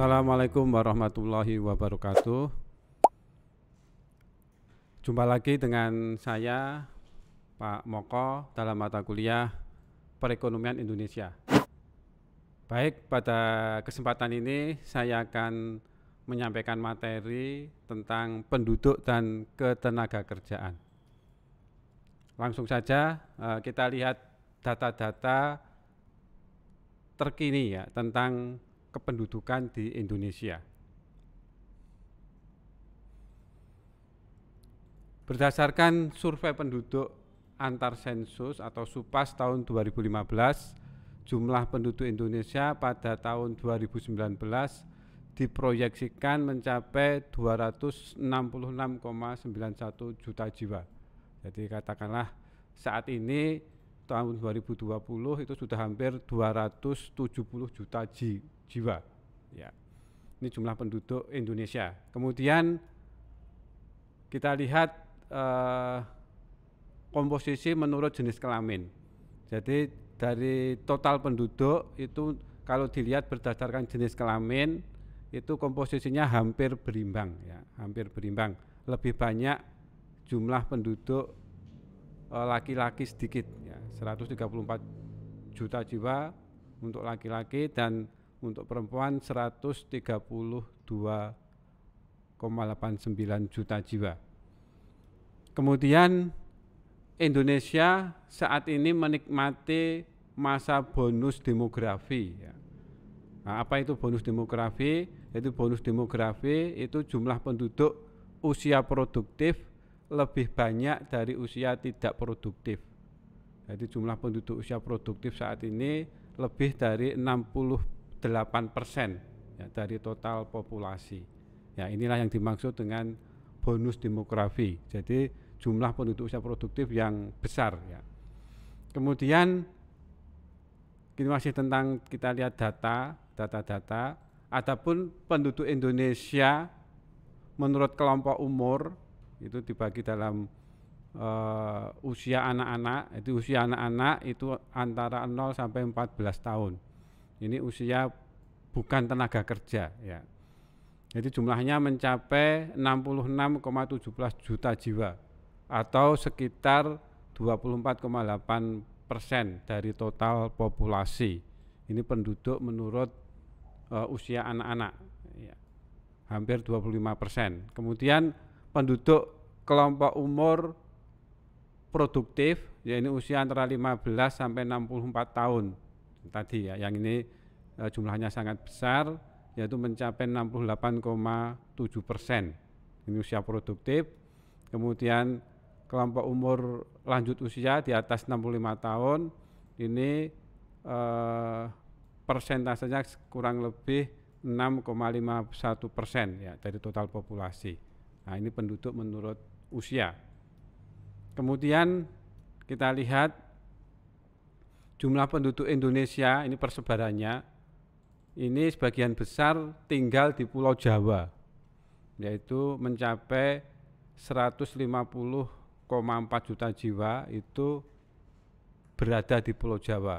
Assalamualaikum warahmatullahi wabarakatuh. Jumpa lagi dengan saya Pak Moko dalam mata kuliah Perekonomian Indonesia. Baik, pada kesempatan ini saya akan menyampaikan materi tentang penduduk dan ketenagakerjaan. Langsung saja kita lihat data-data terkini ya tentang kependudukan di Indonesia. Berdasarkan survei penduduk antar sensus atau SUPAS tahun 2015, jumlah penduduk Indonesia pada tahun 2019 diproyeksikan mencapai 266,91 juta jiwa. Jadi katakanlah saat ini tahun 2020 itu sudah hampir 270 juta jiwa. Ya. Ini jumlah penduduk Indonesia. Kemudian kita lihat komposisi menurut jenis kelamin. Jadi dari total penduduk itu kalau dilihat berdasarkan jenis kelamin itu komposisinya hampir berimbang ya, hampir berimbang. Lebih banyak jumlah penduduk laki-laki sedikit ya, 134 juta jiwa untuk laki-laki dan untuk perempuan 132,89 juta jiwa. Kemudian Indonesia saat ini menikmati masa bonus demografi ya. Nah, apa itu bonus demografi? Itu bonus demografi itu jumlah penduduk usia produktif lebih banyak dari usia tidak produktif. Jadi jumlah penduduk usia produktif saat ini lebih dari 68% ya, dari total populasi. Ya, inilah yang dimaksud dengan bonus demografi. Jadi jumlah penduduk usia produktif yang besar ya. Kemudian ini masih tentang kita lihat data. Adapun penduduk Indonesia menurut kelompok umur itu dibagi dalam usia anak-anak. Itu usia anak-anak itu antara 0 sampai 14 tahun. Ini usia bukan tenaga kerja ya. Jadi jumlahnya mencapai 66,17 juta jiwa atau sekitar 24,8% dari total populasi. Ini penduduk menurut usia anak-anak ya, hampir 25%. Kemudian penduduk kelompok umur produktif ya, ini usia antara 15 sampai 64 tahun tadi ya, yang ini jumlahnya sangat besar yaitu mencapai 68,7%. Ini usia produktif. Kemudian kelompok umur lanjut usia di atas 65 tahun ini persentasenya kurang lebih 6,51% ya dari total populasi. Nah, ini penduduk menurut usia. Kemudian kita lihat jumlah penduduk Indonesia ini persebarannya. Ini sebagian besar tinggal di Pulau Jawa, yaitu mencapai 150,4 juta jiwa itu berada di Pulau Jawa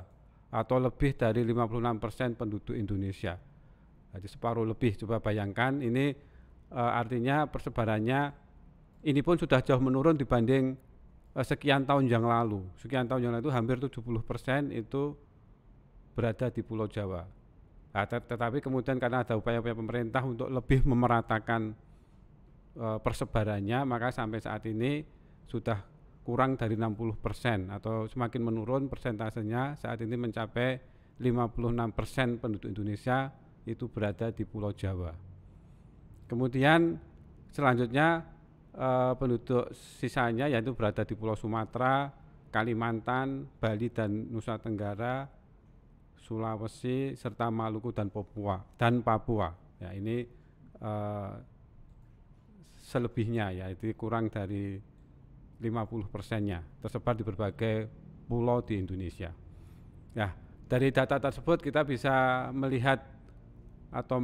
atau lebih dari 56% penduduk Indonesia. Jadi separuh lebih, coba bayangkan ini artinya persebarannya ini pun sudah jauh menurun dibanding sekian tahun yang lalu. Sekian tahun yang lalu hampir 70% itu berada di Pulau Jawa. Nah, tetapi kemudian karena ada upaya-upaya pemerintah untuk lebih memeratakan persebarannya, maka sampai saat ini sudah kurang dari 60% atau semakin menurun persentasenya. Saat ini mencapai 56% penduduk Indonesia itu berada di Pulau Jawa. Kemudian selanjutnya penduduk sisanya yaitu berada di Pulau Sumatera, Kalimantan, Bali dan Nusa Tenggara, Sulawesi serta Maluku dan Papua. Ya, ini selebihnya yaitu kurang dari 50%-nya tersebar di berbagai pulau di Indonesia. Ya, dari data tersebut kita bisa melihat atau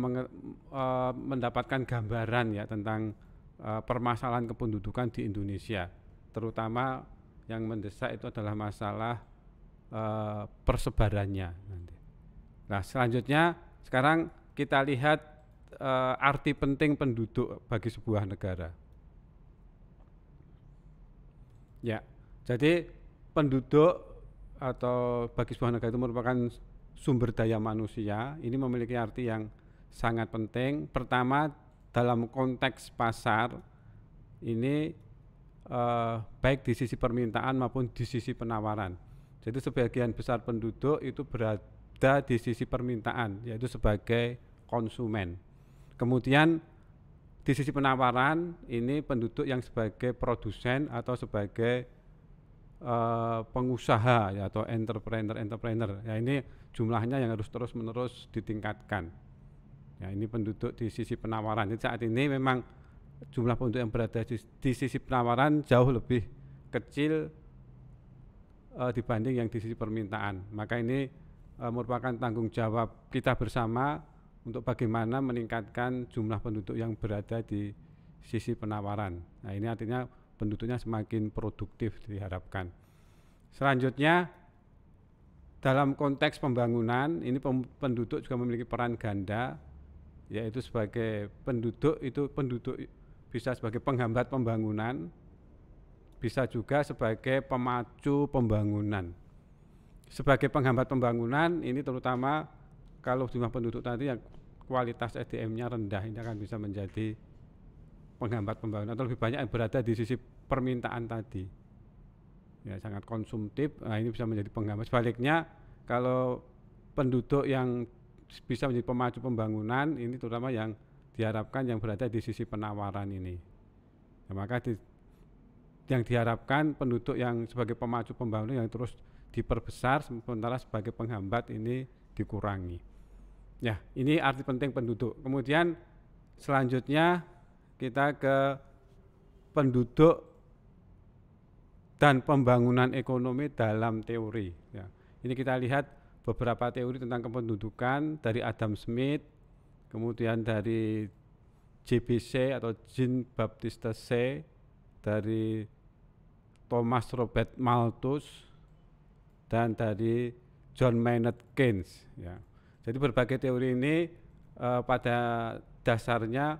mendapatkan gambaran ya tentang permasalahan kependudukan di Indonesia, terutama yang mendesak itu adalah masalah persebarannya. Nah, selanjutnya sekarang kita lihat arti penting penduduk bagi sebuah negara. Ya, jadi penduduk atau bagi sebuah negara itu merupakan sumber daya manusia. Ini memiliki arti yang sangat penting. Pertama, dalam konteks pasar ini baik di sisi permintaan maupun di sisi penawaran. Jadi sebagian besar penduduk itu berada di sisi permintaan, yaitu sebagai konsumen. Kemudian di sisi penawaran ini penduduk yang sebagai produsen atau sebagai pengusaha ya, atau entrepreneur. Ya, ini jumlahnya yang harus terus-menerus ditingkatkan. Ya, ini penduduk di sisi penawaran. Jadi saat ini memang jumlah penduduk yang berada di sisi penawaran jauh lebih kecil dibanding yang di sisi permintaan. Maka ini merupakan tanggung jawab kita bersama untuk bagaimana meningkatkan jumlah penduduk yang berada di sisi penawaran. Nah, ini artinya penduduknya semakin produktif diharapkan. Selanjutnya, dalam konteks pembangunan, ini penduduk juga memiliki peran ganda, yaitu sebagai penduduk bisa sebagai penghambat pembangunan, bisa juga sebagai pemacu pembangunan. Sebagai penghambat pembangunan, ini terutama kalau jumlah penduduk tadi yang kualitas SDM-nya rendah, ini akan bisa menjadi penghambat pembangunan, atau lebih banyak yang berada di sisi permintaan tadi. Ya, sangat konsumtif, nah ini bisa menjadi penghambat. Sebaliknya, kalau penduduk yang bisa menjadi pemacu pembangunan, ini terutama yang diharapkan yang berada di sisi penawaran ini. Ya, maka yang diharapkan penduduk yang sebagai pemacu pembangunan yang terus diperbesar, sementara sebagai penghambat ini dikurangi. Ya, ini arti penting penduduk. Kemudian selanjutnya kita ke penduduk dan pembangunan ekonomi dalam teori. Ya, ini kita lihat beberapa teori tentang kependudukan dari Adam Smith, kemudian dari JBC atau Jean Baptiste Say, dari Thomas Robert Malthus, dan dari John Maynard Keynes. Ya. Jadi berbagai teori ini pada dasarnya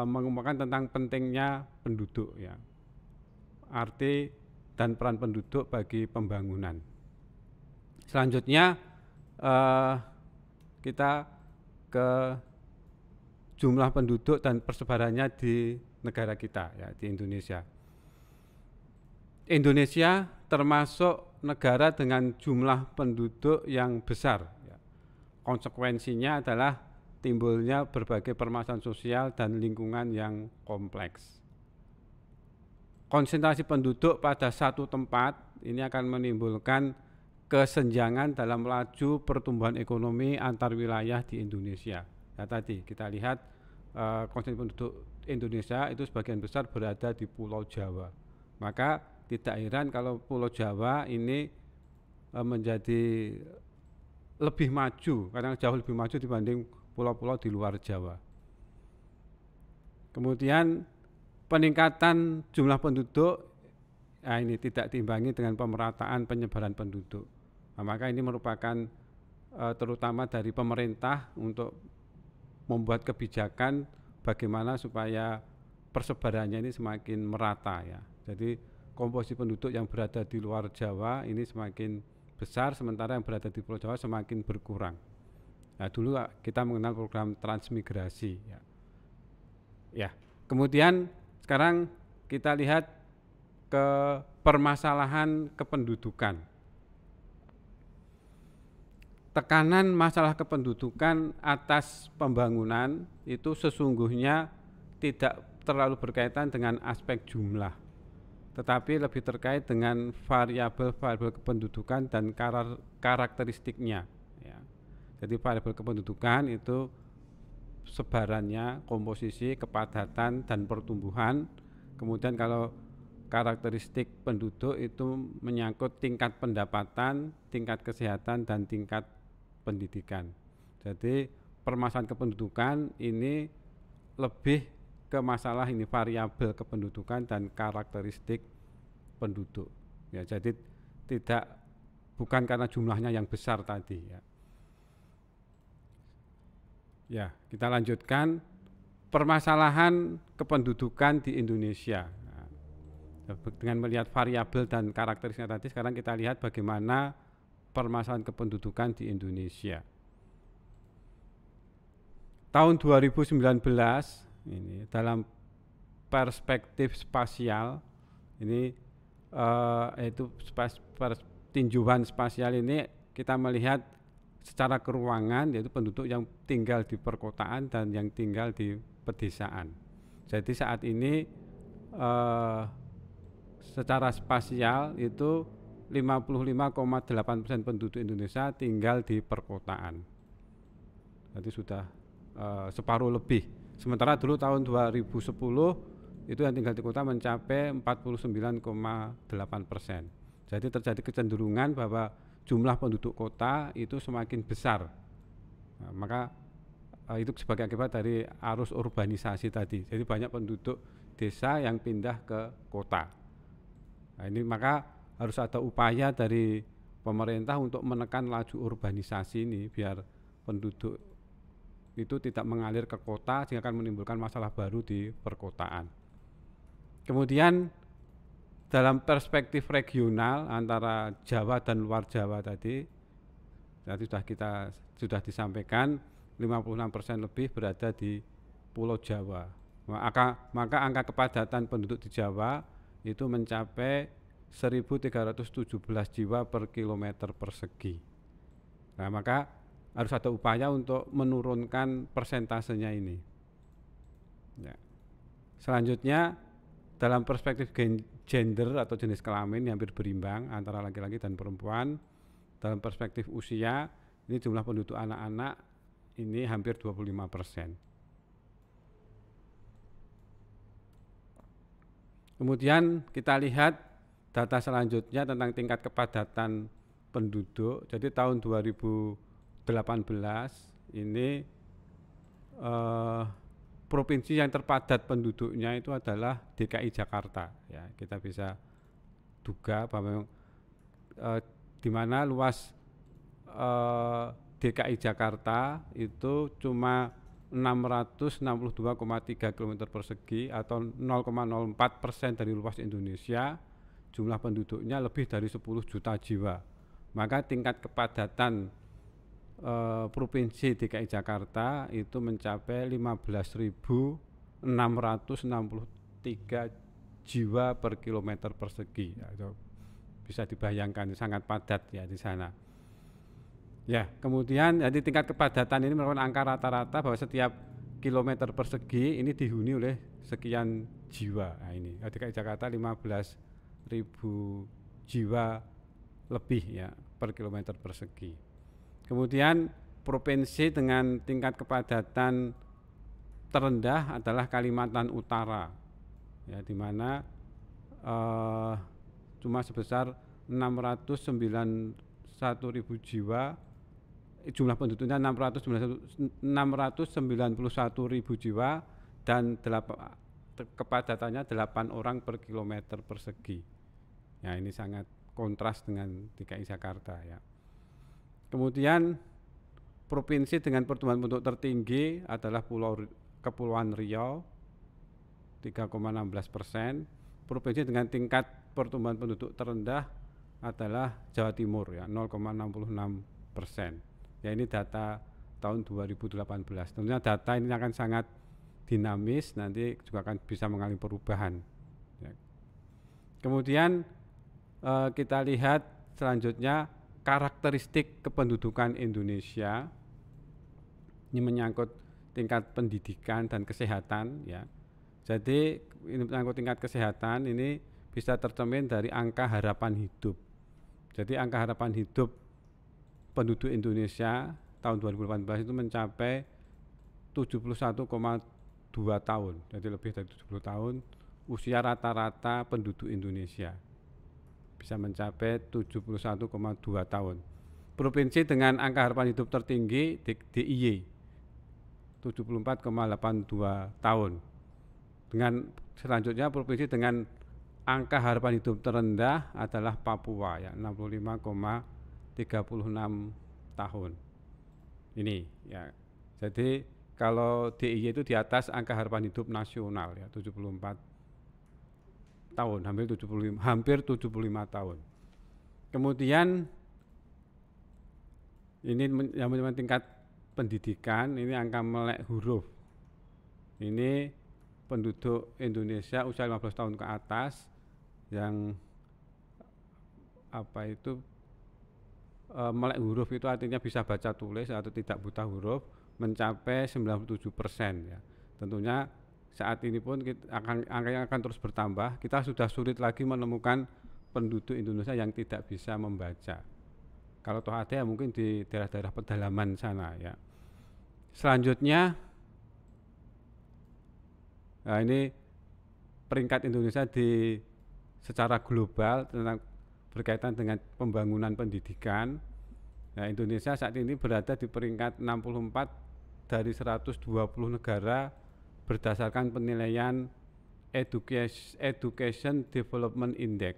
mengumumkan tentang pentingnya penduduk, ya, arti dan peran penduduk bagi pembangunan. Selanjutnya kita ke jumlah penduduk dan persebarannya di negara kita, ya, di Indonesia. Indonesia termasuk negara dengan jumlah penduduk yang besar. Ya. Konsekuensinya adalah timbulnya berbagai permasalahan sosial dan lingkungan yang kompleks. Konsentrasi penduduk pada satu tempat ini akan menimbulkan kesenjangan dalam laju pertumbuhan ekonomi antar wilayah di Indonesia. Ya, tadi kita lihat konsentrasi penduduk Indonesia itu sebagian besar berada di Pulau Jawa. Maka tidak heran kalau Pulau Jawa ini menjadi lebih maju, kadang jauh lebih maju dibanding pulau-pulau di luar Jawa. Kemudian peningkatan jumlah penduduk, nah ini tidak diimbangi dengan pemerataan penyebaran penduduk. Nah, maka ini merupakan terutama dari pemerintah untuk membuat kebijakan bagaimana supaya persebarannya ini semakin merata, ya. Jadi komposisi penduduk yang berada di luar Jawa ini semakin besar, sementara yang berada di Pulau Jawa semakin berkurang. Nah, dulu kita mengenal program transmigrasi, ya. Ya, kemudian sekarang kita lihat ke permasalahan kependudukan. Tekanan masalah kependudukan atas pembangunan itu sesungguhnya tidak terlalu berkaitan dengan aspek jumlah, tetapi lebih terkait dengan variabel-variabel kependudukan dan karakteristiknya. Ya. Jadi variabel kependudukan itu sebarannya, komposisi, kepadatan, dan pertumbuhan. Kemudian kalau karakteristik penduduk itu menyangkut tingkat pendapatan, tingkat kesehatan, dan tingkat pendidikan. Jadi permasalahan kependudukan ini lebih ke masalah ini variabel kependudukan dan karakteristik penduduk. Ya, jadi bukan karena jumlahnya yang besar tadi, ya. Ya, kita lanjutkan permasalahan kependudukan di Indonesia. Nah, dengan melihat variabel dan karakteristiknya tadi, sekarang kita lihat bagaimana permasalahan kependudukan di Indonesia. Tahun 2019 ini dalam perspektif spasial ini yaitu tinjauan spasial ini kita melihat secara keruangan, yaitu penduduk yang tinggal di perkotaan dan yang tinggal di pedesaan. Jadi saat ini secara spasial itu 55,8% penduduk Indonesia tinggal di perkotaan. Jadi sudah separuh lebih. Sementara dulu tahun 2010 itu yang tinggal di kota mencapai 49,8%. Jadi terjadi kecenderungan bahwa jumlah penduduk kota itu semakin besar. Nah, maka itu sebagai akibat dari arus urbanisasi tadi. Jadi banyak penduduk desa yang pindah ke kota. Nah, ini maka harus ada upaya dari pemerintah untuk menekan laju urbanisasi ini biar penduduk itu tidak mengalir ke kota sehingga akan menimbulkan masalah baru di perkotaan. Kemudian dalam perspektif regional antara Jawa dan luar Jawa tadi sudah disampaikan 56% lebih berada di Pulau Jawa. Maka angka kepadatan penduduk di Jawa itu mencapai 1.317 jiwa per kilometer persegi. Nah, maka harus ada upaya untuk menurunkan persentasenya ini. Ya. Selanjutnya dalam perspektif gender atau jenis kelamin yang hampir berimbang antara laki-laki dan perempuan, dalam perspektif usia ini jumlah penduduk anak-anak ini hampir 25%. Kemudian kita lihat data selanjutnya tentang tingkat kepadatan penduduk. Jadi tahun 2018 ini provinsi yang terpadat penduduknya itu adalah DKI Jakarta. Ya, kita bisa duga bahwa di mana luas DKI Jakarta itu cuma 662,3 km persegi atau 0,04% dari luas Indonesia. Jumlah penduduknya lebih dari 10 juta jiwa. Maka tingkat kepadatan Provinsi DKI Jakarta itu mencapai 15.663 jiwa per kilometer persegi. Ya, itu bisa dibayangkan sangat padat ya di sana. Ya, kemudian jadi tingkat kepadatan ini merupakan angka rata-rata bahwa setiap kilometer persegi ini dihuni oleh sekian jiwa. Nah, ini DKI Jakarta 15.000 jiwa lebih ya per kilometer persegi. Kemudian provinsi dengan tingkat kepadatan terendah adalah Kalimantan Utara, ya, di mana cuma sebesar 691.000 jiwa, jumlah penduduknya 691.000 jiwa dan kepadatannya 8 orang per kilometer persegi. Ya, ini sangat kontras dengan DKI Jakarta ya. Kemudian provinsi dengan pertumbuhan penduduk tertinggi adalah Kepulauan Riau 3,16%. Provinsi dengan tingkat pertumbuhan penduduk terendah adalah Jawa Timur ya 0,66%. Ya, ini data tahun 2018. Tentunya data ini akan sangat dinamis, nanti juga akan bisa mengalami perubahan. Ya. Kemudian kita lihat selanjutnya karakteristik kependudukan Indonesia. Ini menyangkut tingkat pendidikan dan kesehatan ya. Jadi ini menyangkut tingkat kesehatan ini bisa tercermin dari angka harapan hidup. Jadi angka harapan hidup penduduk Indonesia tahun 2018 itu mencapai 71,2 tahun. Jadi lebih dari 70 tahun usia rata-rata penduduk Indonesia bisa mencapai 71,2 tahun. Provinsi dengan angka harapan hidup tertinggi DIY 74,82 tahun. Dengan selanjutnya provinsi dengan angka harapan hidup terendah adalah Papua ya 65,36 tahun. Ini ya. Jadi kalau DIY itu di atas angka harapan hidup nasional ya, 74 tahun, hampir 75 tahun. Kemudian ini yang tingkat pendidikan, ini angka melek huruf. Ini penduduk Indonesia usia 15 tahun ke atas yang melek huruf itu artinya bisa baca tulis atau tidak buta huruf mencapai 97% ya. Tentunya saat ini pun angkanya akan terus bertambah. Kita sudah sulit lagi menemukan penduduk Indonesia yang tidak bisa membaca. Kalau toh ada ya mungkin di daerah-daerah pedalaman sana ya. Selanjutnya ini peringkat Indonesia secara global berkaitan dengan pembangunan pendidikan. Nah, Indonesia saat ini berada di peringkat 64 dari 120 negara berdasarkan penilaian Education Development Index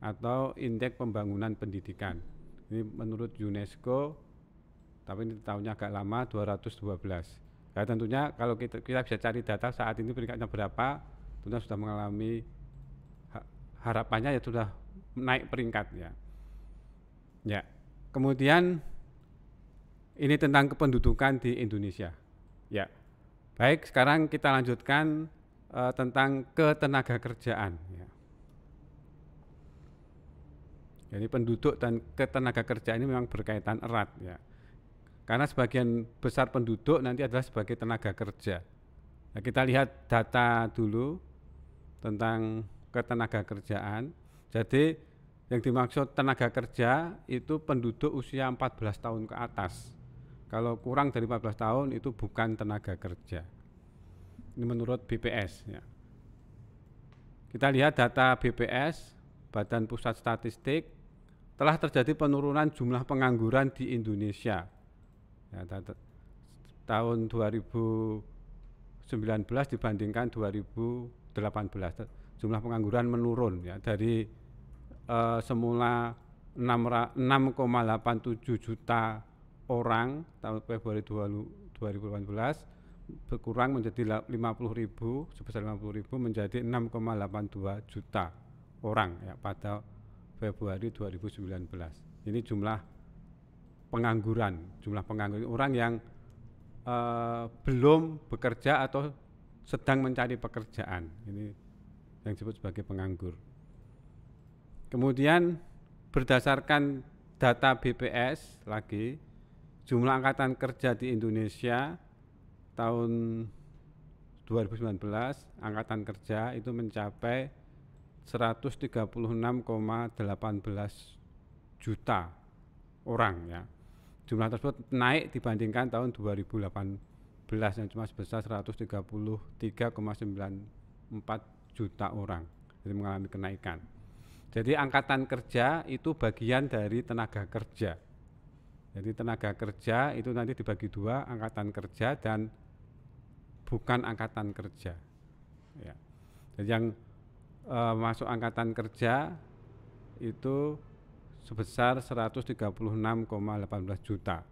atau indeks pembangunan pendidikan. Ini menurut UNESCO, tapi ini tahunnya agak lama, 212. Nah, tentunya kalau kita bisa cari data saat ini peringkatnya berapa, tentunya sudah mengalami harapannya ya sudah naik peringkat ya. Ya. Kemudian ini tentang kependudukan di Indonesia. Ya. Baik, sekarang kita lanjutkan tentang ketenaga kerjaan ya. Jadi penduduk dan ketenaga kerjaan ini memang berkaitan erat ya. Karena sebagian besar penduduk nanti adalah sebagai tenaga kerja. Nah, kita lihat data dulu tentang ketenaga kerjaan. Jadi yang dimaksud tenaga kerja itu penduduk usia 14 tahun ke atas. Kalau kurang dari 14 tahun itu bukan tenaga kerja. Ini menurut BPS ya. Kita lihat data BPS, Badan Pusat Statistik, telah terjadi penurunan jumlah pengangguran di Indonesia. Ya, tahun 2019 dibandingkan 2018 jumlah pengangguran menurun ya dari semula 6,87 juta orang tahun Februari 2018 berkurang menjadi 50.000 sebesar 50.000 menjadi 6,82 juta orang ya pada Februari 2019. Ini jumlah pengangguran orang yang belum bekerja atau sedang mencari pekerjaan. Ini yang disebut sebagai penganggur. Kemudian berdasarkan data BPS lagi, jumlah angkatan kerja di Indonesia tahun 2019 angkatan kerja itu mencapai 136,18 juta orang ya. Jumlah tersebut naik dibandingkan tahun 2018 yang cuma sebesar 133,94 juta orang. Jadi mengalami kenaikan. Jadi angkatan kerja itu bagian dari tenaga kerja. Jadi tenaga kerja itu nanti dibagi dua, angkatan kerja dan bukan angkatan kerja. Ya. Jadi yang masuk angkatan kerja itu sebesar 136,18 juta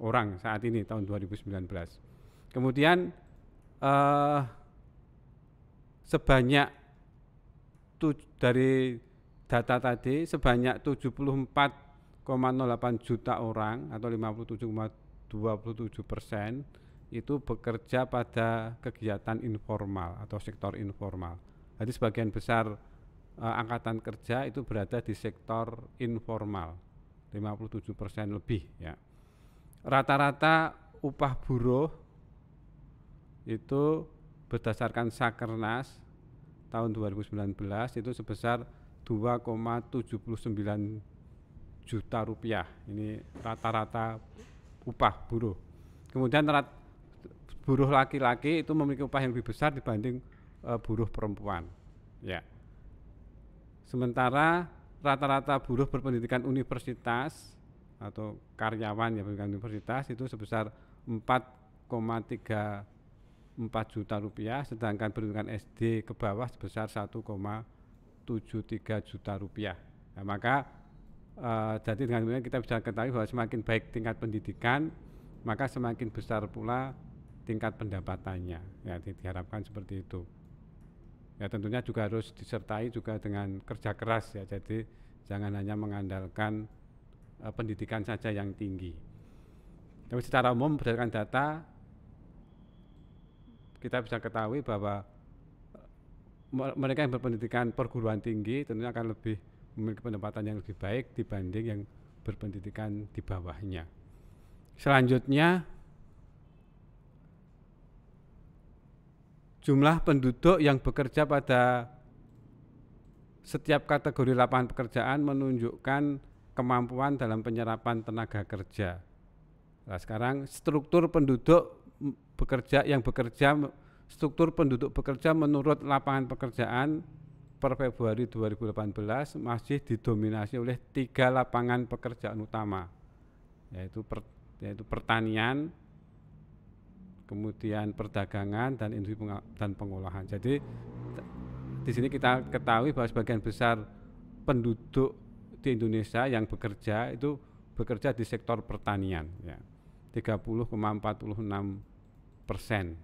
orang saat ini tahun 2019. Kemudian sebanyak dari data tadi sebanyak 74,08 juta orang atau 57,27% itu bekerja pada kegiatan informal atau sektor informal. Jadi sebagian besar angkatan kerja itu berada di sektor informal, 57% lebih ya. Rata-rata upah buruh itu berdasarkan Sakernas tahun 2019 itu sebesar 2,79 juta rupiah. Ini rata-rata upah buruh. Kemudian buruh laki-laki itu memiliki upah yang lebih besar dibanding buruh perempuan. Ya. Sementara rata-rata buruh berpendidikan universitas atau karyawan yang berpendidikan universitas itu sebesar 4,34 juta rupiah, sedangkan pendidikan SD ke bawah sebesar 1,73 juta rupiah. Nah, maka jadi dengan ini kita bisa ketahui bahwa semakin baik tingkat pendidikan, maka semakin besar pula tingkat pendapatannya. Ya, diharapkan seperti itu. Ya, tentunya juga harus disertai juga dengan kerja keras ya. Jadi jangan hanya mengandalkan pendidikan saja yang tinggi. Tapi secara umum berdasarkan data kita bisa ketahui bahwa mereka yang berpendidikan perguruan tinggi tentunya akan lebih memiliki pendapatan yang lebih baik dibanding yang berpendidikan di bawahnya. Selanjutnya, jumlah penduduk yang bekerja pada setiap kategori lapangan pekerjaan menunjukkan kemampuan dalam penyerapan tenaga kerja. Nah, sekarang struktur penduduk bekerja menurut lapangan pekerjaan per Februari 2018 masih didominasi oleh 3 lapangan pekerjaan utama, yaitu pertanian, kemudian perdagangan dan industri dan pengolahan. Jadi di sini kita ketahui bahwa sebagian besar penduduk di Indonesia yang bekerja itu bekerja di sektor pertanian, ya, 30,46%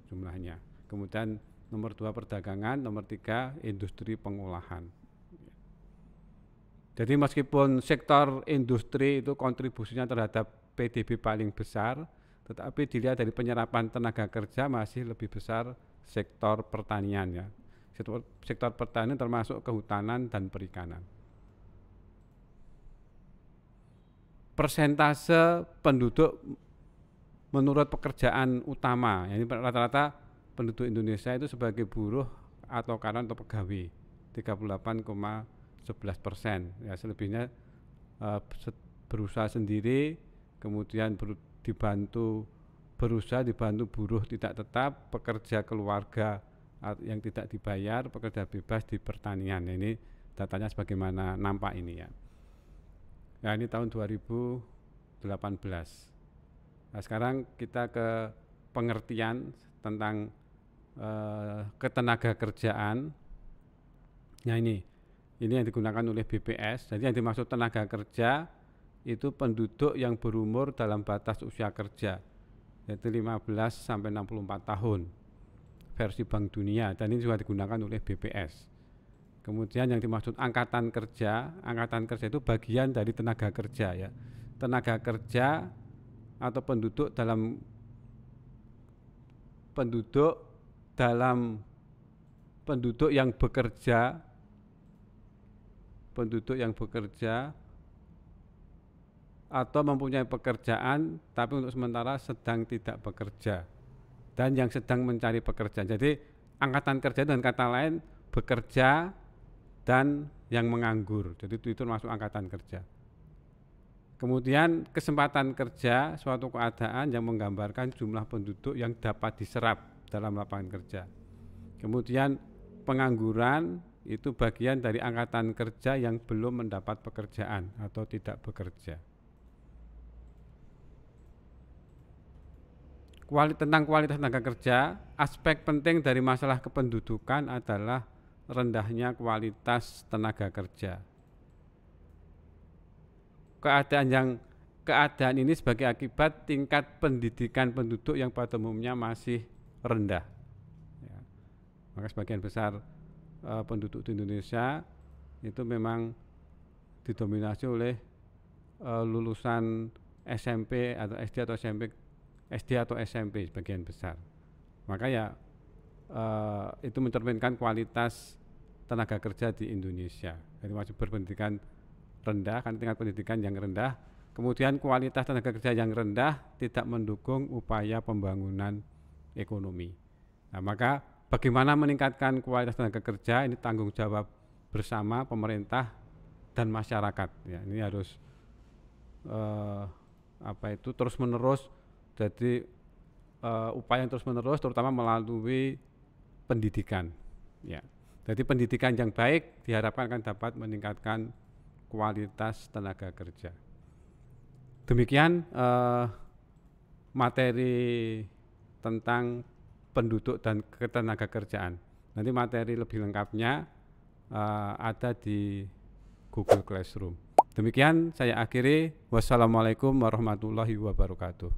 jumlahnya. Kemudian nomor 2 perdagangan, nomor 3 industri pengolahan. Jadi meskipun sektor industri itu kontribusinya terhadap PDB paling besar, tetapi dilihat dari penyerapan tenaga kerja masih lebih besar sektor pertanian, ya. Sektor pertanian termasuk kehutanan dan perikanan. Persentase penduduk menurut pekerjaan utama, ini rata-rata penduduk Indonesia itu sebagai buruh atau karyawan atau pegawai 38,11%, ya, selebihnya berusaha sendiri, kemudian dibantu buruh tidak tetap, pekerja keluarga yang tidak dibayar, pekerja bebas di pertanian. Ini datanya sebagaimana nampak ini, ya. Nah, ini tahun 2018. Nah, sekarang kita ke pengertian tentang ketenaga kerjaan. Nah, ini yang digunakan oleh BPS. Jadi yang dimaksud tenaga kerja itu penduduk yang berumur dalam batas usia kerja, yaitu 15 sampai 64 tahun versi Bank Dunia, dan ini juga digunakan oleh BPS. Kemudian yang dimaksud angkatan kerja itu bagian dari tenaga kerja, ya. Tenaga kerja atau penduduk yang bekerja atau mempunyai pekerjaan tapi untuk sementara sedang tidak bekerja dan yang sedang mencari pekerjaan. Jadi angkatan kerja dengan kata lain bekerja dan yang menganggur. Jadi itu termasuk angkatan kerja. Kemudian kesempatan kerja suatu keadaan yang menggambarkan jumlah penduduk yang dapat diserap dalam lapangan kerja. Kemudian pengangguran itu bagian dari angkatan kerja yang belum mendapat pekerjaan atau tidak bekerja. Tentang kualitas tenaga kerja, aspek penting dari masalah kependudukan adalah rendahnya kualitas tenaga kerja. Keadaan ini sebagai akibat tingkat pendidikan penduduk yang pada umumnya masih rendah, ya. Maka sebagian besar penduduk di Indonesia itu memang didominasi oleh lulusan SMP atau SD atau SMP sebagian besar. Maka ya itu mencerminkan kualitas tenaga kerja di Indonesia. Jadi masih berpendidikan rendah, kan tingkat pendidikan yang rendah, kemudian kualitas tenaga kerja yang rendah tidak mendukung upaya pembangunan ekonomi. Nah, maka bagaimana meningkatkan kualitas tenaga kerja ini tanggung jawab bersama pemerintah dan masyarakat, ya. Ini harus terus menerus, jadi upaya yang terus menerus terutama melalui pendidikan, ya. Jadi pendidikan yang baik diharapkan akan dapat meningkatkan kualitas tenaga kerja. Demikian materi tentang penduduk dan ketenaga kerjaan. Nanti materi lebih lengkapnya ada di Google Classroom. Demikian saya akhiri. Wassalamualaikum warahmatullahi wabarakatuh.